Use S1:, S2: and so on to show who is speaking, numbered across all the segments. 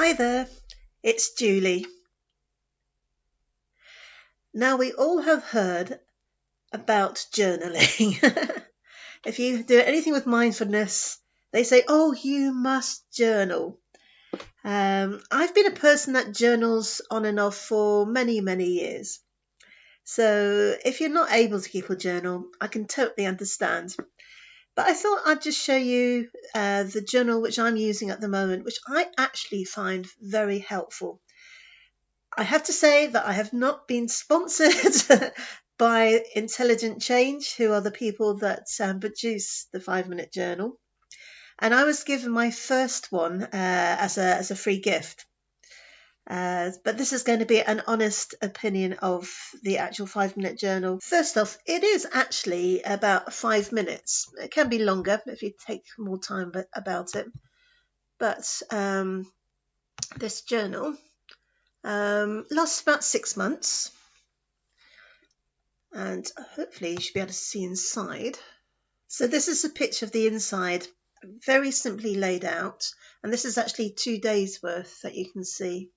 S1: Hi there, it's Julie. Now, we all have heard about journaling. If you do anything with mindfulness, they say, oh, you must journal. I've been a person that journals on and off for many, many years. So if you're not able to keep a journal, I can totally understand. But I thought I'd just show you the journal which I'm using at the moment, which I actually find very helpful. I have to say that I have not been sponsored by Intelligent Change, who are the people that produce the 5 Minute Journal. And I was given my first one as a free gift. But this is going to be an honest opinion of the actual 5 Minute Journal. First off, it is actually about 5 minutes. It can be longer if you take more time about it. But this journal lasts about 6 months. And hopefully you should be able to see inside. So this is a picture of the inside, very simply laid out. And this is actually 2 days worth that you can see.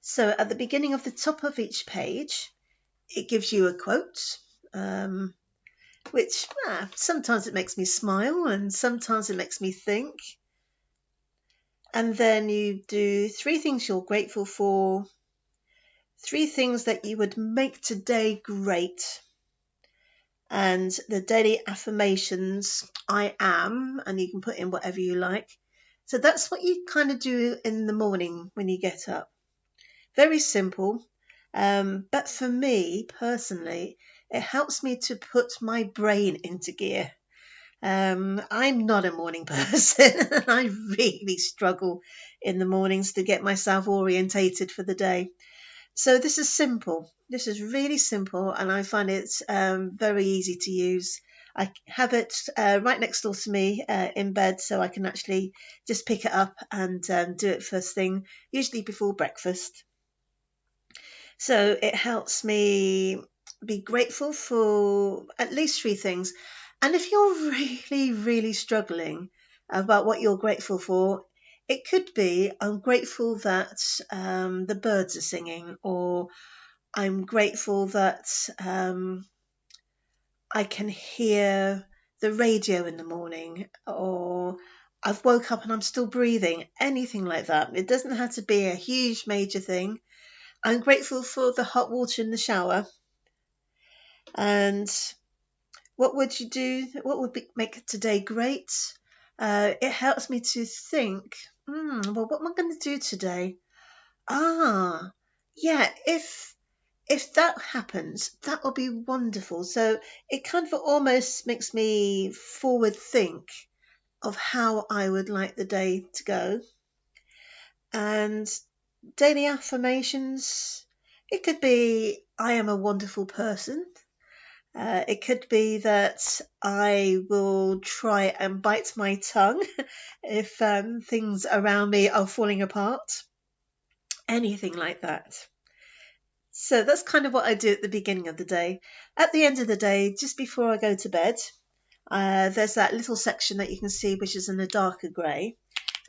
S1: So at the beginning of the top of each page, it gives you a quote, which sometimes it makes me smile and sometimes it makes me think. And then you do 3 things you're grateful for, 3 things that you would make today great. And the daily affirmations, I am, and you can put in whatever you like. So that's what you kind of do in the morning when you get up. Very simple. But for me personally, it helps me to put my brain into gear. I'm not a morning person. I really struggle in the mornings to get myself orientated for the day. So this is simple. This is really simple, and I find it very easy to use. I have it right next door to me in bed, so I can actually just pick it up and do it first thing, usually before breakfast. So it helps me be grateful for at least 3 things. And if you're really, really struggling about what you're grateful for, it could be I'm grateful that the birds are singing, or I'm grateful that I can hear the radio in the morning, or I've woke up and I'm still breathing, anything like that. It doesn't have to be a huge major thing. I'm grateful for the hot water in the shower. And what would you do? What would make today great? It helps me to think, well, what am I going to do today? Yeah, if that happens, that will be wonderful. So it kind of almost makes me forward think of how I would like the day to go. And daily affirmations, it could be I am a wonderful person. It could be that I will try and bite my tongue if things around me are falling apart. Anything like that. So that's kind of what I do at the beginning of the day. At the end of the day, just before I go to bed, there's that little section that you can see, which is in a darker grey.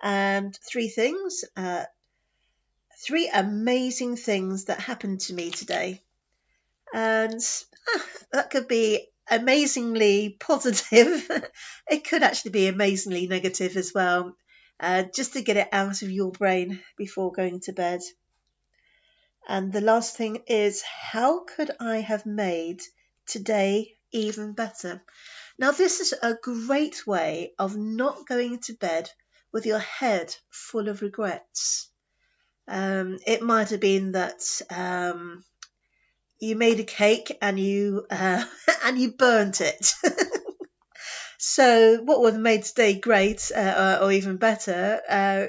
S1: And 3 things, 3 amazing things that happened to me today. And that could be amazingly positive. It could actually be amazingly negative as well, just to get it out of your brain before going to bed. And the last thing is, how could I have made today even better? Now, this is a great way of not going to bed with your head full of regrets. It might have been that you made a cake and you and you burnt it. So what would have made today great or even better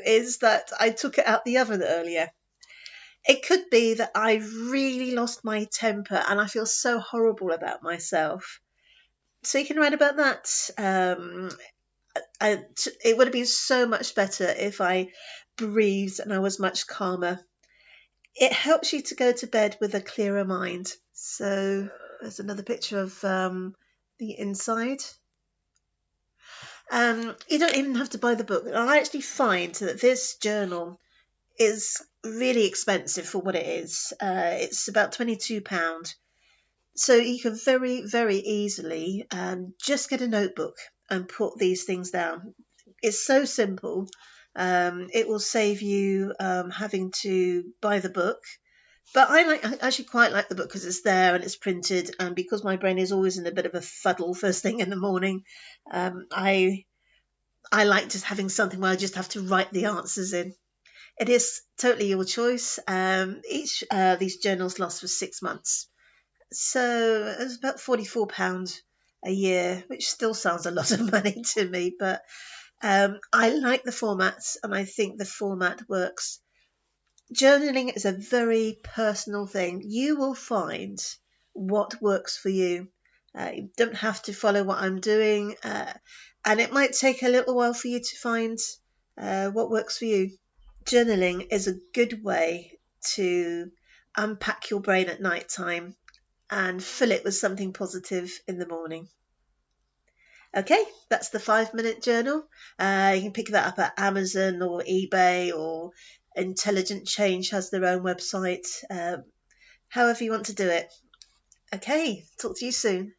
S1: is that I took it out the oven earlier. It could be that I really lost my temper and I feel so horrible about myself. So you can write about that. It would have been so much better if I breathed and I was much calmer. It helps you to go to bed with a clearer mind. So there's another picture of the inside. You don't even have to buy the book. I actually find that this journal is really expensive for what it is. It's about £22. So you can very, very easily just get a notebook and put these things down. It's so simple. It will save you having to buy the book. But I actually quite like the book because it's there and it's printed, and because my brain is always in a bit of a fuddle first thing in the morning, I like just having something where I just have to write the answers in. It is totally your choice. Each these journals last for 6 months, so it's about £44 a year, which still sounds a lot of money to me. But I like the formats, and I think the format works. Journaling is a very personal thing. You will find what works for you. You don't have to follow what I'm doing, and it might take a little while for you to find what works for you. Journaling is a good way to unpack your brain at night time and fill it with something positive in the morning. Okay, that's the 5 minute journal. You can pick that up at Amazon or eBay, or Intelligent Change has their own website. However you want to do it. Okay, talk to you soon.